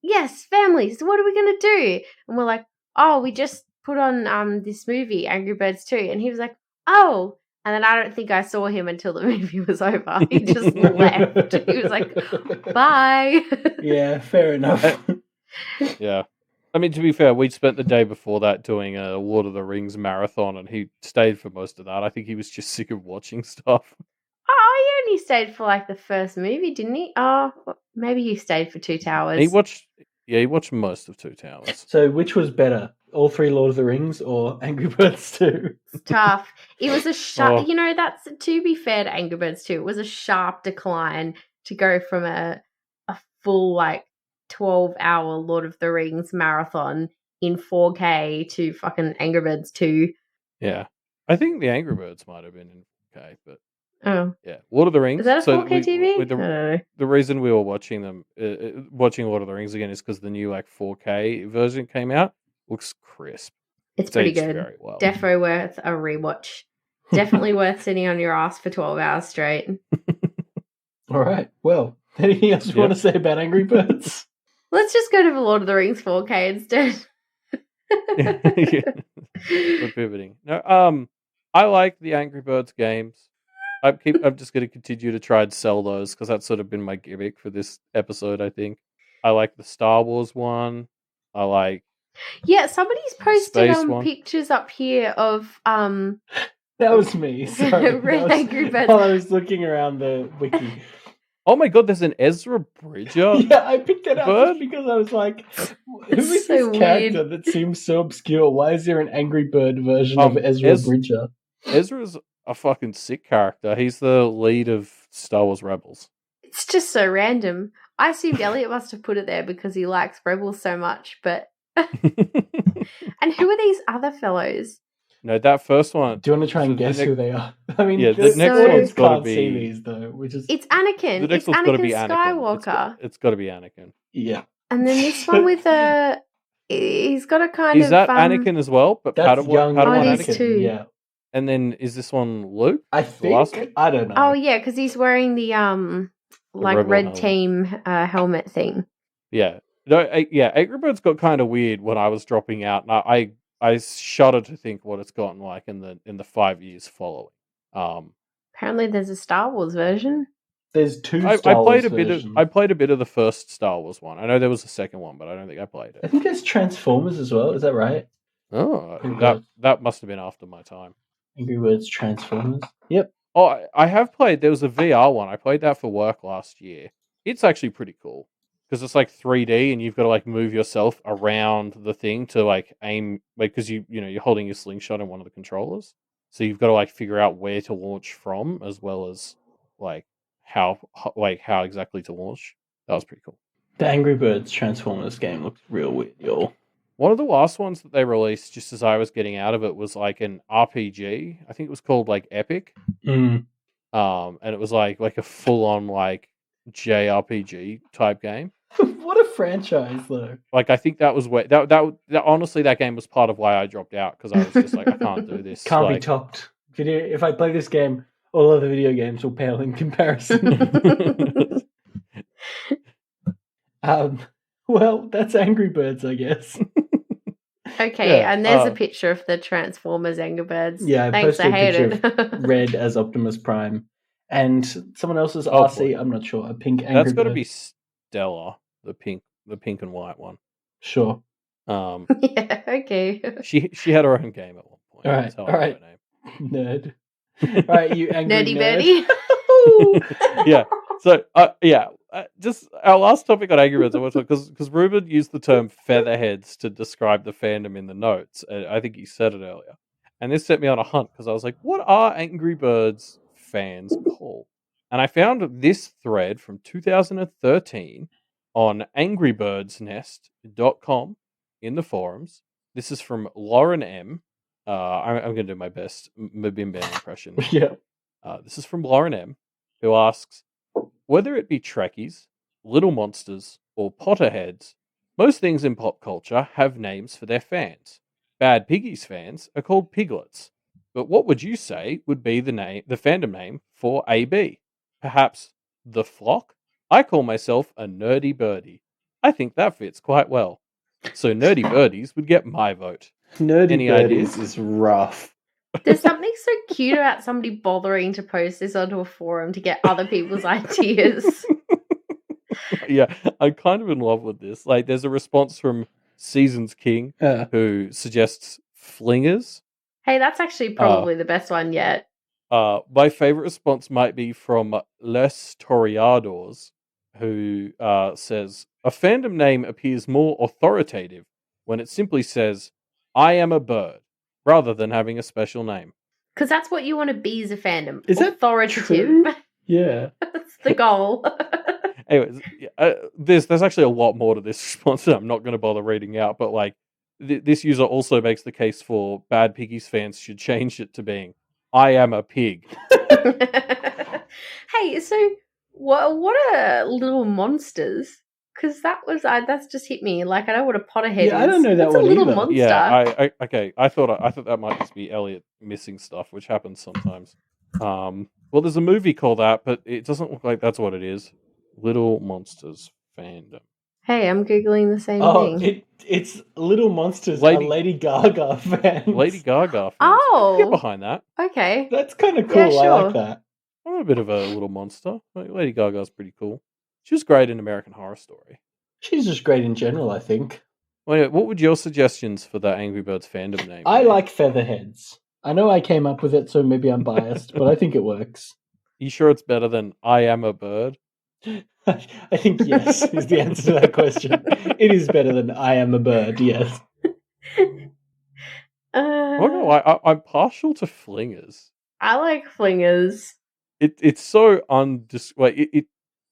yes, family. So what are we going to do? And we're like, oh, we just put on this movie, Angry Birds 2. And he was like, oh. And then I don't think I saw him until the movie was over. He just left. He was like, bye. Yeah, fair enough. Yeah. I mean, to be fair, we'd spent the day before that doing a Lord of the Rings marathon, and he stayed for most of that. I think he was just sick of watching stuff. Oh, he only stayed for like the first movie, didn't he? Oh, maybe he stayed for Two Towers. He watched most of Two Towers. So which was better? All 3 Lord of the Rings or Angry Birds 2? It's tough. It was a sharp, that's, to be fair to Angry Birds 2, it was a sharp decline to go from a full like 12-hour Lord of the Rings marathon in 4K to fucking Angry Birds 2. Yeah. I think the Angry Birds might have been in 4K, but Oh, yeah. Lord of the Rings. is that a So 4K TV? I the don't know. the reason we were watching them, watching Lord of the Rings again, is because the new 4K version came out. Looks crisp. It's pretty aged good. very well. Defo worth a rewatch. Definitely worth sitting on your ass for 12 hours straight. All right. Well, anything else you want to say about Angry Birds? Let's just go to the Lord of the Rings 4K instead. Yeah. We're pivoting. No, I like the Angry Birds games. I'm just going to continue to try and sell those because that's sort of been my gimmick for this episode. I think I like the Star Wars one. I like somebody's the posted space one. pictures up here of That was me. Sorry. Red Angry Birds. While I was looking around the wiki. Oh my god, there's an Ezra Bridger. Yeah, I picked it up bird? just because I was like, who is so this character weird. that seems so obscure? Why is there an Angry Bird version of Ezra Bridger? Ezra's a fucking sick character. He's the lead of Star Wars Rebels. It's just so random. I assumed Elliot must have put it there because he likes Rebels so much, but... And who are these other fellows? No, that first one. Do you want to try and guess who they are? I mean, yeah, the next one's got to be. See these though, which is it's Anakin. The next it's one's got to be Skywalker. It's got to be Anakin. Yeah. And then this one with a, he's got a kind is of. Is that Anakin as well? But that's young Padawan these Anakin. two. Yeah. And then is this one Luke? I think. I don't know. Oh yeah, because he's wearing the red helmet. team helmet thing. Yeah. No. Angry Birds got kind of weird when I was dropping out, and I shudder to think what it's gotten like in the 5 years following. Apparently, there's a Star Wars version. There's two. I played a bit of the first Star Wars one. I know there was a second one, but I don't think I played it. I think there's Transformers as well. Is that right? Oh, that must have been after my time. Angry Birds Transformers. Yep. Oh, I have played. There was a VR one. I played that for work last year. It's actually pretty cool because it's 3D and you've got to move yourself around the thing to aim because you're holding your slingshot in one of the controllers, so you've got to figure out where to launch from as well as how exactly to launch. That was pretty cool. The Angry Birds Transformers game looks real weird, y'all. One of the last ones that they released, just as I was getting out of it, was an RPG. I think it was called Epic. Mm. And it was like a full on JRPG type game. What a franchise, though! I think that was where that honestly that game was part of why I dropped out because I was just I can't do this. Can't be topped. If I play this game, all other video games will pale in comparison. Well, that's Angry Birds, I guess. Okay, and there's a picture of the Transformers Angry Birds. Yeah, thanks. I hate it. Red as Optimus Prime, and someone else's RC. Boy. I'm not sure. A pink Angry Bird. That's got to be Stella, the pink and white one. Sure. Yeah. Okay. She had her own game at one point. All right. Nerd. All right, you angry nerdy nerd. birdie. Yeah. So just our last topic on Angry Birds, I want to talk because Reuben used the term featherheads to describe the fandom in the notes. I think he said it earlier, and this set me on a hunt because I was like, "What are Angry Birds fans called?" And I found this thread from 2013 on angrybirdsnest.com in the forums. This is from Lauren M. I'm going to do my best Mabim Band impression. Yeah. This is from Lauren M, who asks, whether it be Trekkies, Little Monsters, or Potterheads, most things in pop culture have names for their fans. Bad Piggies fans are called Piglets. But what would you say would be the fandom name for AB? Perhaps The Flock? I call myself a nerdy birdie. I think that fits quite well. So nerdy birdies would get my vote. Nerdy birdies is rough. There's something so cute about somebody bothering to post this onto a forum to get other people's ideas. Yeah, I'm kind of in love with this. There's a response from Seasons King who suggests flingers. Hey, that's actually probably the best one yet. My favorite response might be from Les Toriados, who says, a fandom name appears more authoritative when it simply says, I am a bird, rather than having a special name. Because that's what you want to be as a fandom. Is authoritative. That true? Yeah. That's the goal. Anyways, yeah, there's actually a lot more to this response that I'm not going to bother reading out, but like this user also makes the case for Bad Piggies fans should change it to being I am a pig. Hey, so what are little monsters? Because that's just hit me. Like I know what a Potterhead is. Yeah, I don't know that What's a one little either. monster? Yeah, okay. I thought that might just be Elliot missing stuff, which happens sometimes. Well, there's a movie called that, but it doesn't look like that's what it is. Little Monsters Fandom. Hey, I'm googling the same thing. It's Little Monsters, a Lady Gaga fans. Lady Gaga fans. Oh, Get behind that. Okay, That's kind of cool. Yeah, I like sure. that. I'm a bit of a little monster. Lady Gaga's pretty cool. She was great in American Horror Story. She's just great in general, I think. Well, yeah, what would your suggestions for the Angry Birds fandom name I be? like Featherheads. I know I came up with it, so maybe I'm biased, but I think it works. You sure it's better than I Am a Bird? I think yes is the answer to that question. It is better than I Am a Bird, yes. I'm partial to Flingers. I like Flingers. It's so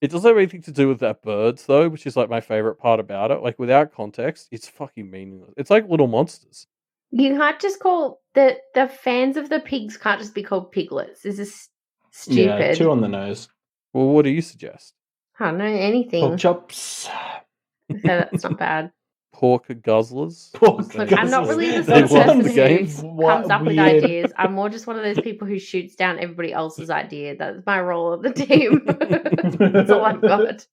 it doesn't have anything to do with that birds though, which is like my favorite part about it. Like without context, it's fucking meaningless. It's like Little Monsters. You can't just call the fans of the pigs can't just be called piglets. This is stupid. Yeah, too on the nose. Well, what do you suggest? I don't know anything. Pork chops. So that's not bad. Pork guzzlers. Look, I'm not really the They sort of won person the who games. comes up with Weird. ideas. I'm more just one of those people who shoots down everybody else's idea. That's my role of the team. That's all I've got.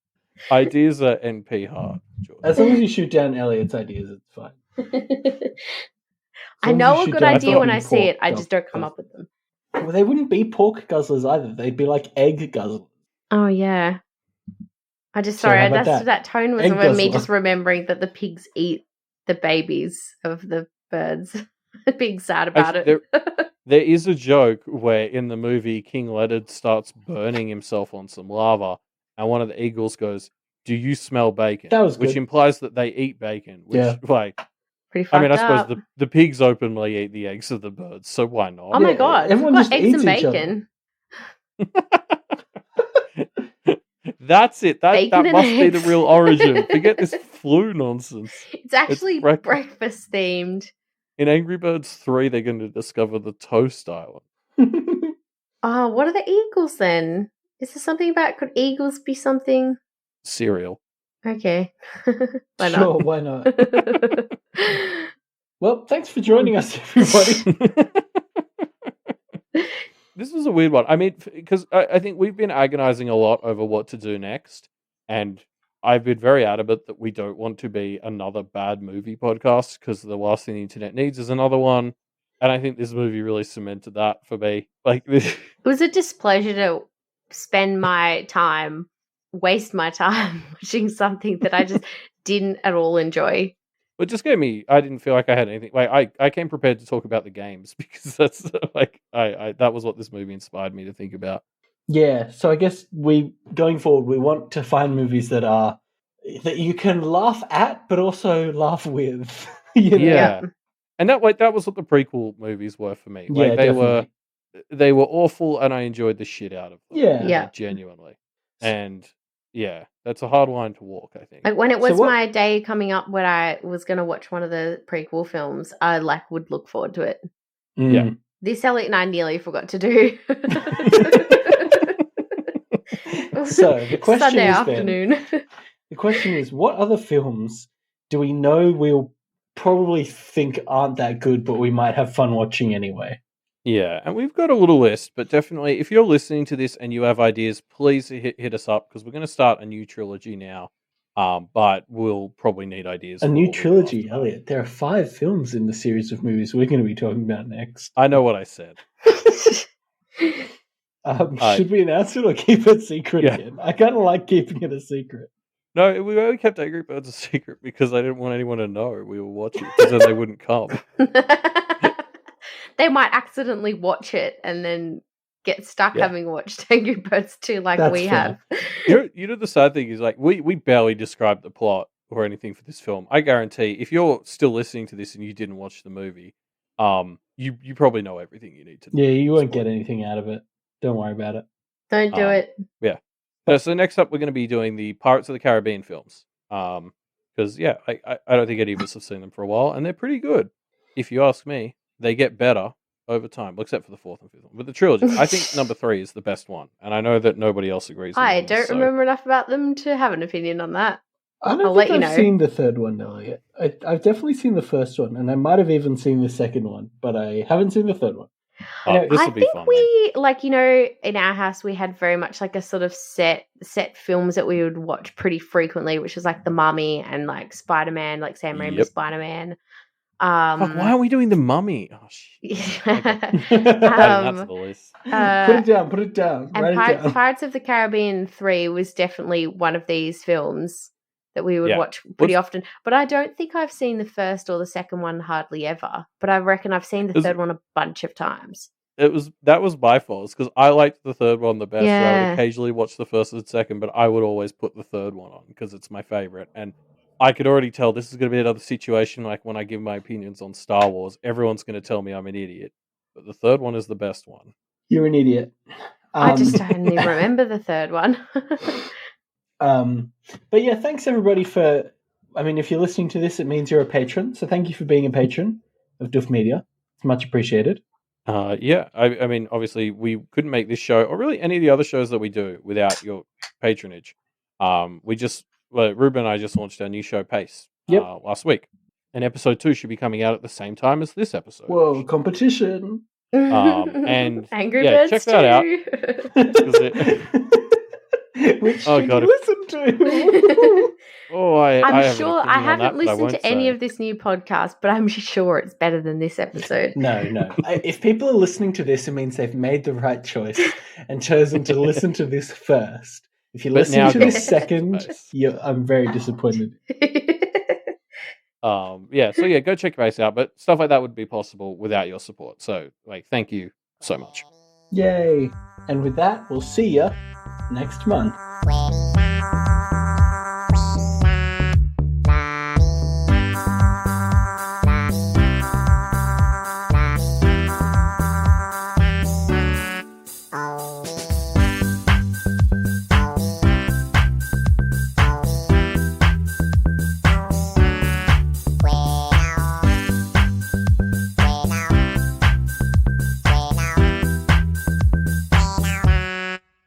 Ideas are NP hard. George. As long as you shoot down Elliot's ideas, it's fine. I know a good idea when I see it. I just don't come up up with them. Well, they wouldn't be pork guzzlers either. They'd be like egg guzzlers. Oh yeah. I just So how sorry. about That tone was Egg of me guzzler. just remembering that the pigs eat the babies of the birds. Being sad about Actually, it. There is a joke where in the movie King Leonard starts burning himself on some lava, and one of the eagles goes, "Do you smell bacon?" That was which good. implies that they eat bacon. Which, Yeah. like, Pretty I mean, I fucked suppose up. the pigs openly eat the eggs of the birds, so why not? Oh my Yeah, god! everyone We've got just eggs and eats each other. bacon. That's it. That Bacon and must be the eggs. real origin. Forget this flu nonsense. It's actually breakfast. breakfast themed. In Angry Birds 3, they're going to discover the Toast Island. Oh, what are the eagles then? Is there something about could eagles be something? Cereal. Okay. Why not? Sure, why not? Well, thanks for joining us, everybody. This was a weird one. I mean, because I think we've been agonizing a lot over what to do next, and I've been very adamant that we don't want to be another bad movie podcast because the last thing the internet needs is another one. And I think this movie really cemented that for me. Like, this. It was a displeasure to spend my time, waste my time watching something that I just didn't at all enjoy. It just gave me. I didn't feel like I had anything. Like I came prepared to talk about the games because that's like I that was what this movie inspired me to think about. Yeah, so I guess going forward we want to find movies that you can laugh at but also laugh with. You know? Yeah. And that was what the prequel movies were for me. Like Yeah, they were awful, and I enjoyed the shit out of them. Yeah. Genuinely. And yeah, that's a hard line to walk, I think. Like when it So was what- my day coming up when I was going to watch one of the prequel films, I would look forward to it. Yeah. This Elliot and I nearly forgot to do. So the question Sunday is afternoon. The question is, what other films do we know we'll probably think aren't that good, but we might have fun watching anyway? Yeah, and we've got a little list, but definitely if you're listening to this and you have ideas, please hit us up because we're going to start a new trilogy now. But we'll probably need ideas. A for new what we do trilogy, after that. Elliot. There are 5 films in the series of movies we're going to be talking about next. I know what I said. Should we announce it or keep it secret Yeah. again? I kind of like keeping it a secret. No, we only kept Angry Birds a secret because I didn't want anyone to know we were watching because then they wouldn't come. They might accidentally watch it and then get stuck Yeah. having watched Angry Birds 2 like That's we fair. have. You know the sad thing is like we barely described the plot or anything for this film. I guarantee if you're still listening to this and you didn't watch the movie, you probably know everything you need to know. Yeah, you won't get anything out of it. Don't worry about it. Don't do it. Yeah. No, so next up, we're going to be doing the Pirates of the Caribbean films. Because I don't think any of us have seen them for a while, and they're pretty good. If you ask me, they get better over time, well, except for the fourth and fifth one. But the trilogy, I think number 3 is the best one, and I know that nobody else agrees with me I on this, don't so- remember enough about them to have an opinion on that. I don't I'll think let you I've know. seen the third one, Elliot. I've definitely seen the first one, and I might have even seen the second one, but I haven't seen the third one. Oh, this I will be think fun. we in our house we had very much like a sort of set films that we would watch pretty frequently, which was like The Mummy and like Spider-Man, like Sam Raimi's Yep. Spider-Man. Fuck, why aren't we doing The Mummy? Oh, shit. Okay. Adding that to the list. Put it down. And Write it down. Pirates of the Caribbean 3 was definitely one of these films that we would Yeah. watch pretty often. But I don't think I've seen the first or the second one hardly ever. But I reckon I've seen the third one a bunch of times. That was my fault, because I liked the third one the best. So I Yeah. would occasionally watch the first and second, but I would always put the third one on because it's my favorite. And I could already tell this is going to be another situation like when I give my opinions on Star Wars. Everyone's going to tell me I'm an idiot, but the third one is the best one. You're an idiot. I just don't even remember the third one. But yeah, thanks everybody for. I mean, if you're listening to this, it means you're a patron. So thank you for being a patron of Doof Media. It's much appreciated. Yeah, I mean, obviously, we couldn't make this show or really any of the other shows that we do without your patronage. Reuben and I just launched our new show, Pace, last week, and episode 2 should be coming out at the same time as this episode. Whoa, competition! And Angry Birds check that out. Which did you listen to? I'm sure I haven't listened to any of this new podcast, but I'm sure it's better than this episode. No. If people are listening to this, it means they've made the right choice and chosen to listen to this first. If you're listening to this second, I'm very disappointed. So go check Base out, but stuff like that would be possible without your support. So, thank you so much. Yay! And with that, we'll see you next month.